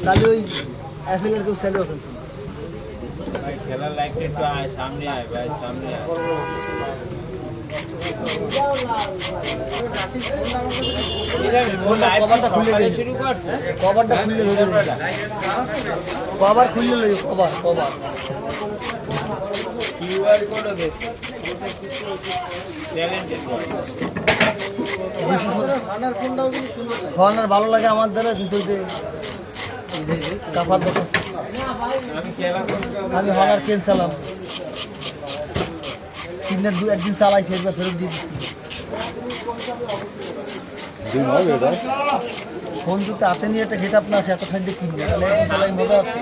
তাহলে ওই অ্যাপেলের কেউ সেলে ওঠেন খেলার লাইফটা একটু সামনে আয় ভাই, সামনে আয়। শুরু করছে কভারটা খুললে কভার খুললে কভার কভার কিউআর কোডও দেখছে ট্যালেন্টেড হর্নার ভালো লাগে আমার দ্বারা কিন্তু কাভার দোষ আছে। আমি খেলা আমি হর্নার কিনছিলাম তিনের একদিন চালাইছি একবার ফেরত দিয়ে দিচ্ছি ফোন যদি হাতে নিয়ে একটা ঘেট আপনার আসে এত ঠান্ডে কিনবে তাহলে একদিন চালাই মজা আছে।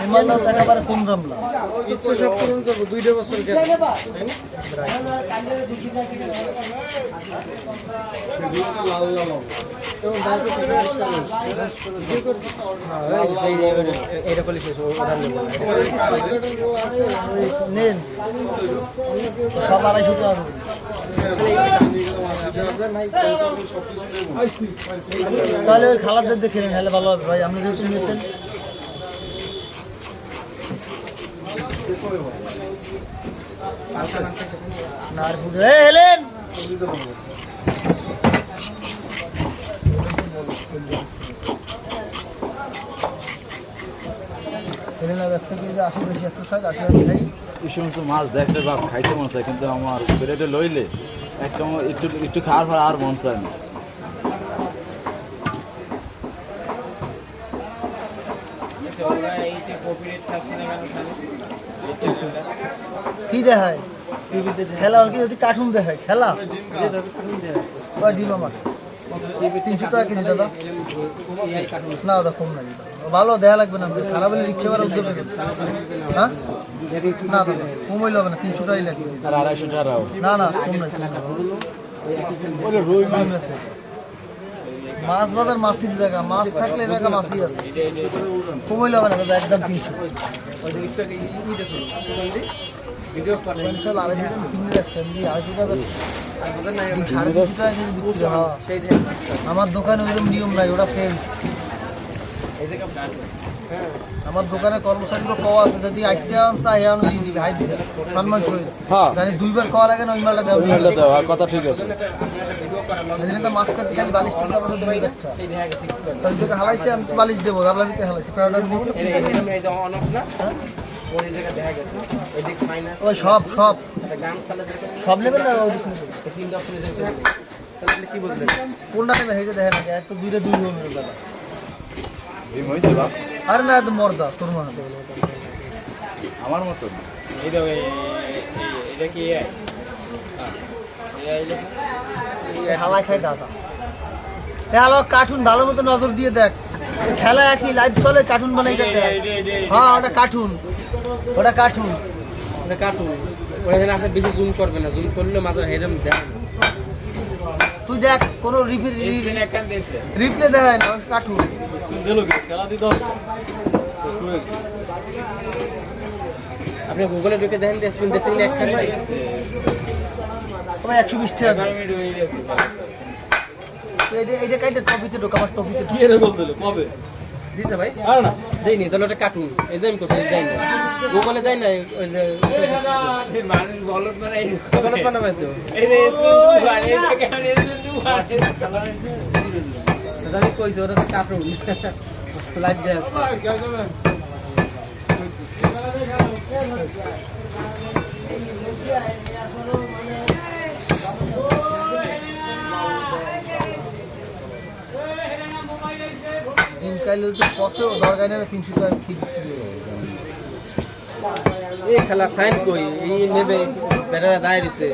হিমালয় একেবারে কম দাম না ইচ্ছে সব পূরণ করবো 2 বছর গেলে নেন সব 250 টাকা তাহলে ওই খালাদের দেখে নেন হলে ভালো হবে ভাই আপনি যেহেতু নিয়েছেন এই সমস্ত মাছ দেখলে বা খাইতে মন চায়, কিন্তু আমার পেটেতে লইলে একটা একটু একটু খাওয়ার পর আর মন চায় না। কি দেখায় খেলা কি যদি কার্টুন দেখায় খেলা ডিম আমার 300 টাকা কেজি দাদা না ওটা কম নাই ভালো দেয়া লাগবে না খারাপ হলে রিক্সা ভাড়া উঠে গেছে হ্যাঁ না দাদা কম হইলে হবে না 300 টাকাই লাগবে আর 250 টাকা না না কম নাই রুই মাছ আছে মাছ বাজার মাছের জায়গা মাছ থাকলে এই জায়গা মাছই আছে কম হইলে হবে না দাদা একদম 300 ভিডিও আমার দোকানে ওইরকম নিয়ম নাই ওরা সেলস আমার দোকানে কর্মচারীগুলো কওয়া আছে যদি 8টা আনসা হেয়ানো দিয়ে দিবে হাই দিবে সম্মান করে মানে 2বার খাওয়ার আগে না ওই মালটা দাও কথা ঠিক আছে। তো মাছ কাটতে খালি বালিশ টাকা আমাদের দুই একটা তাই থেকে হালাইছে আমি বালিশ দেবো গাবলামিতে হালাইছি কারণ ওই সব সব সব নেবেন না কি বললেন কোনটা নেবেন হেঁটে দেখেন আগে এক তো 2 নেবেন দাদা আরে না একদম মর্দা তোর মনে আমার মতন এটা কি হাওয়াই খাই দাদা হ্যালো কার্টুন ভালো মতো নজর দিয়ে দেখ খেলা একই লাইভ চলে কার্টুন বানাই দেখ হ্যাঁ ওটা কার্টুন ওটা কার্টুন ওরা যেন আপনি বেশি জুম করবে না, জুম করলে মাত্র হেরম দেন তুই দেখ কোনো রিপ্লে দেখায় না কার্টুন আপনি গুগলে ঢুকে দেখেন স্পিন দেখছেন একখান ভাই তোমার 120 টাকা এইটা কাইটা টপিতে ঢোক আমার টপিতে কি রে বলতে কবে দিছে ভাই আর না দেইনি তাহলে ওটা কার্টুন এই দেন কোথায় দেই না গুগলে দেই না ওই যে মানুষ বলত মানে এই বলত বানাবে তো এই যে স্পিন দু আর এই যে কেমন স্পিন দু আর জানি কইছে ওটা কার্টুন লাইভ দেয় ইনকাইলে তো পসে দরকার নেই 300 টাকা ঠিক এই খেলা ফাইন কই এই নেবে বেটারা দাঁড়িয়ে দিছে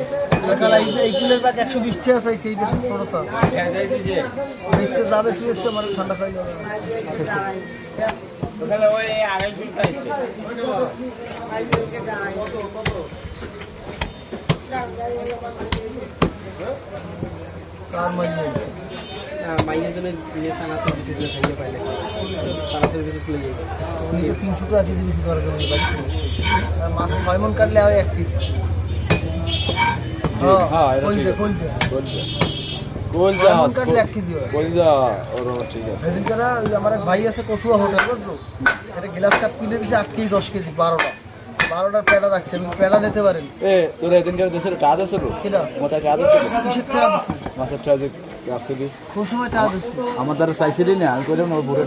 খেলা এইগুলোর পাক 120 টাকা চাইছে এই বেশি ছোটটা যাইছে যে নিচে যাবে সুইসে মানে ঠান্ডা খাই যাবে ওখানে ওই 250 চাইছে কার মাইনে দিছে? মাইনের জন্য যে চানাচুর বেশি করে খাইয়ে পাইলে চানাচুর বেশি খুলে গেছে উনি তো 300 টাকা কেজি বেশি করার জন্য বাড়ি দিচ্ছে। আর মাছ 6 মণ কাটলে আর 1 কেজি। হ্যাঁ, এটা কলজা ঠিক আছে। কলজা কলজা 6 মণ কাটলে 1 কেজি হয়। কলজা ওর ঠিক আছে। সেদিনকারা ওই আমার এক ভাই আছে কচুয়া হোটেল বুঝছো, একটা গ্লাস কাপ কিনে দিয়েছে 8 কেজি 10 কেজি 12টার পেটা রাখছে, আমি পেটা নিতে পারেন এ তোর এদিনকার দেশের টাকা দিছিল কিনা মোটা টাকা দিছিল কিসের টাকা দিচ্ছি মাছের টাকা যে আসছিলি কোন সময় টাকা দিচ্ছি আমার দ্বারা চাইছিলি না আমি কইলাম ওর বুড়োটা